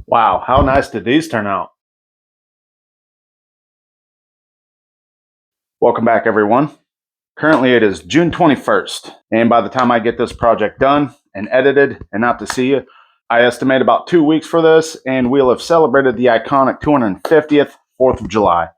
Wow, how nice did these turn out? Welcome back, everyone. Currently it is June 21st, and by the time I get this project done and edited and out to see you, I estimate about 2 weeks for this, and we'll have celebrated the iconic 250th 4th of July.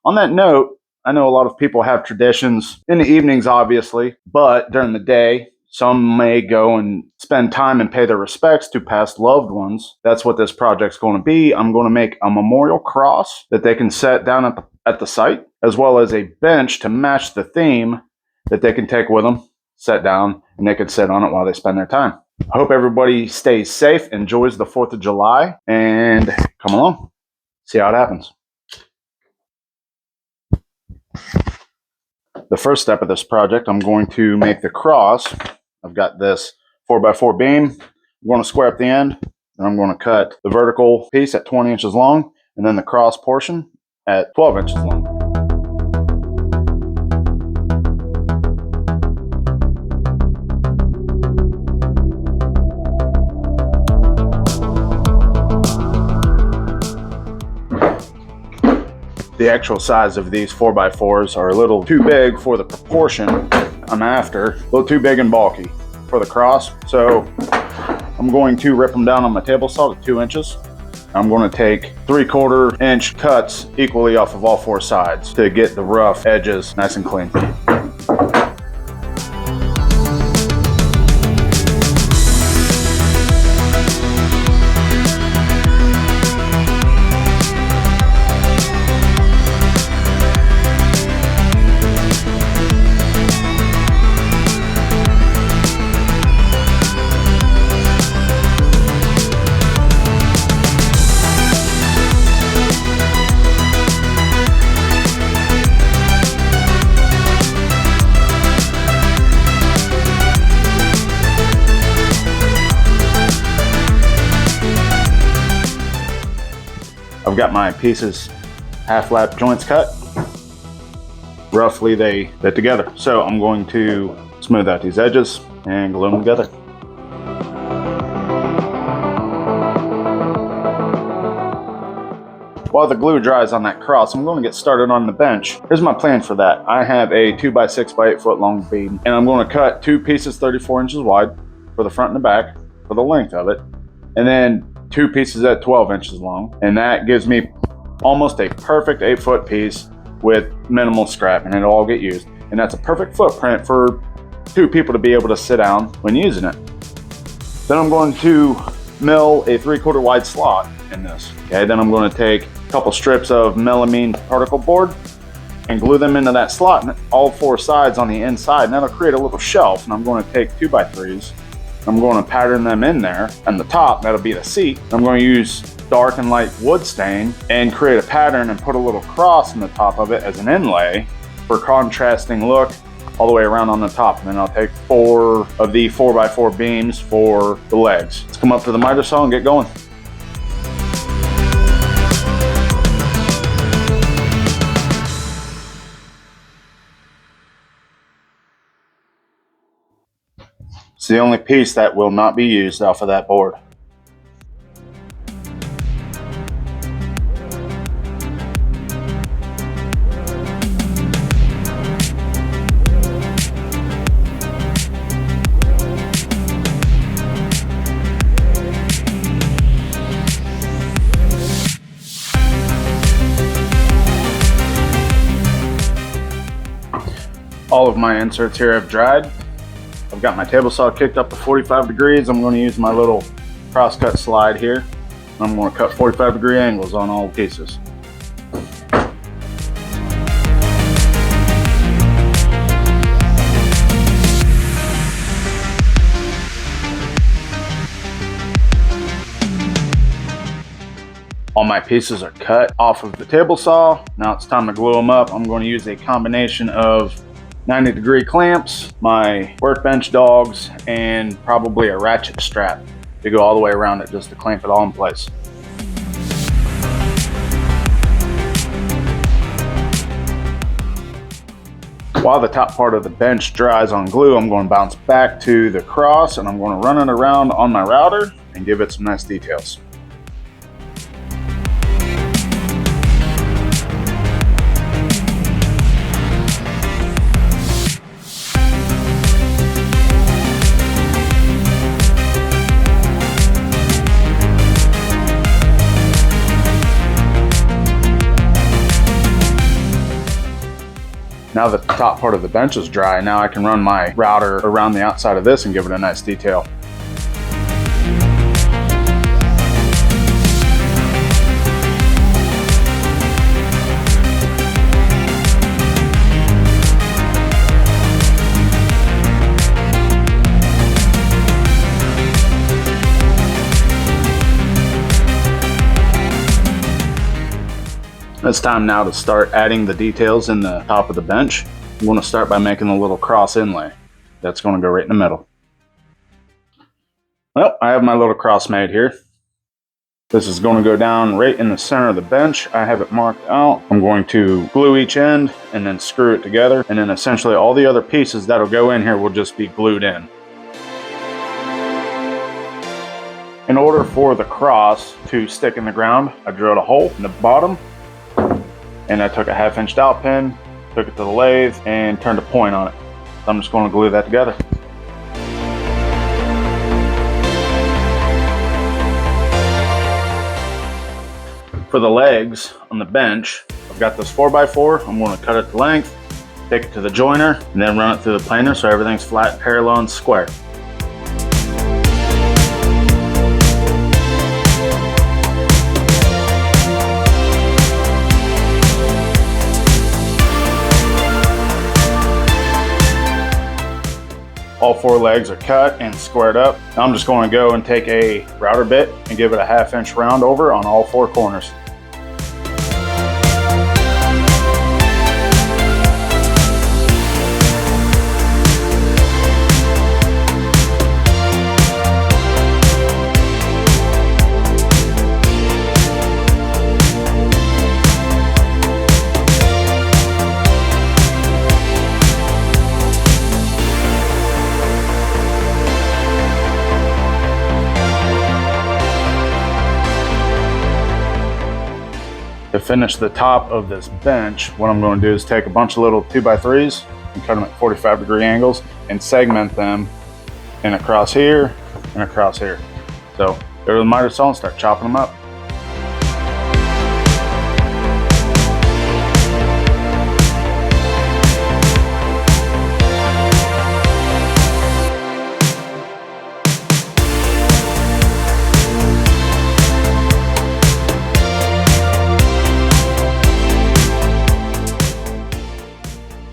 On that note, I know a lot of people have traditions in the evenings, obviously, but during the day, some may go and spend time and pay their respects to past loved ones. That's what this project's going to be. I'm going to make a memorial cross that they can set down at the site, as well as a bench to match the theme that they can take with them, set down, and they can sit on it while they spend their time. I hope everybody stays safe, enjoys the 4th of July, and come along, see how it happens. The first step of this project, I'm going to make the cross. I've got this 4x4 beam. I'm going to square up the end, and I'm going to cut the vertical piece at 20 inches long, and then the cross portion at 12 inches long. The actual size of these 4x4s are a little too big for the proportion I'm after, a little too big and bulky for the cross. So I'm going to rip them down on my table saw to 2 inches. I'm going to take 3/4 inch cuts equally off of all 4 sides to get the rough edges nice and clean. I've got my pieces half lap joints cut. Roughly they fit together. So I'm going to smooth out these edges and glue them together. While the glue dries on that cross, I'm going to get started on the bench. Here's my plan for that. I have a 2x6 by 8 foot long beam, and I'm going to cut 2 pieces 34 inches wide for the front and the back for the length of it, and then 2 pieces at 12 inches long, and that gives me almost a perfect 8-foot piece with minimal scrap, and it'll all get used. And that's a perfect footprint for 2 people to be able to sit down when using it. Then I'm going to mill a 3/4 wide slot in this. Okay, then I'm going to take a couple strips of melamine particle board and glue them into that slot, and all 4 sides on the inside, and that'll create a little shelf. And I'm going to take 2x3s. I'm going to pattern them in there, and the top, that'll be the seat. I'm going to use dark and light wood stain and create a pattern and put a little cross in the top of it as an inlay for contrasting look all the way around on the top. And then I'll take 4 of the 4x4 beams for the legs. Let's come up to the miter saw and get going. It's the only piece that will not be used off of that board. All of my inserts here have dried. I've got my table saw kicked up to 45 degrees. I'm going to use my little crosscut slide here. I'm going to cut 45-degree angles on all pieces. All my pieces are cut off of the table saw. Now it's time to glue them up. I'm going to use a combination of 90-degree clamps, my workbench dogs, and probably a ratchet strap to go all the way around it just to clamp it all in place. While the top part of the bench dries on glue, I'm going to bounce back to the cross and I'm going to run it around on my router and give it some nice details. Now that the top part of the bench is dry, now I can run my router around the outside of this and give it a nice detail. It's time now to start adding the details in the top of the bench. I'm going to start by making a little cross inlay. That's going to go right in the middle. Well, I have my little cross made here. This is going to go down right in the center of the bench. I have it marked out. I'm going to glue each end and then screw it together. And then essentially all the other pieces that'll go in here will just be glued in. In order for the cross to stick in the ground, I drilled a hole in the bottom. And I took a 1/2-inch dowel pin, took it to the lathe, and turned a point on it. So I'm just going to glue that together. For the legs on the bench, I've got this 4x4. I'm going to cut it to length, take it to the joiner, and then run it through the planer so everything's flat, parallel, and square. All 4 legs are cut and squared up. Now I'm just going to go and take a router bit and give it a 1/2-inch round over on all 4 corners. To finish the top of this bench, what I'm going to do is take a bunch of little 2x3s and cut them at 45-degree angles and segment them in across here and across here. So go to the miter saw and start chopping them up.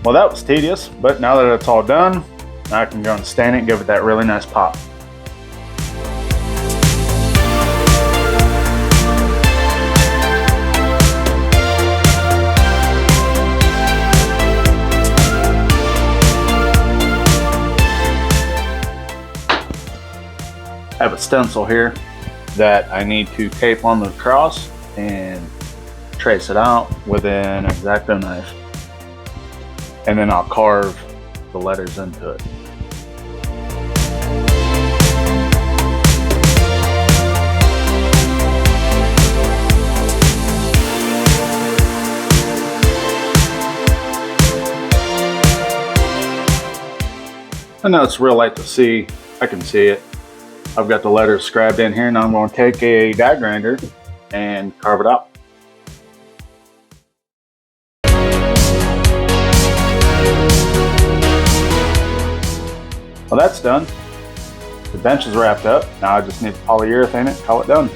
Well, that was tedious, but now that it's all done, I can go and stain it and give it that really nice pop. I have a stencil here that I need to tape on the cross and trace it out with an X-Acto knife. And then I'll carve the letters into it. I know it's real light to see. I can see it. I've got the letters scribed in here. Now I'm going to take a die grinder and carve it out. Well, that's done. The bench is wrapped up. Now I just need to polyurethane it and call it done.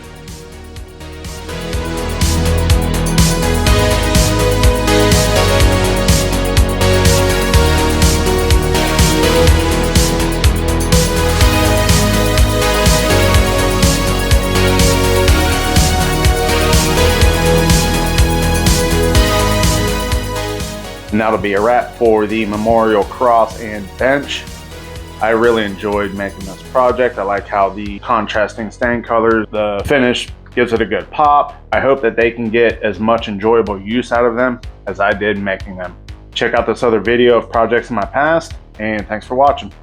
And that'll be a wrap for the memorial cross and bench. I really enjoyed making this project. I like how the contrasting stain colors, the finish gives it a good pop. I hope that they can get as much enjoyable use out of them as I did making them. Check out this other video of projects in my past, and thanks for watching.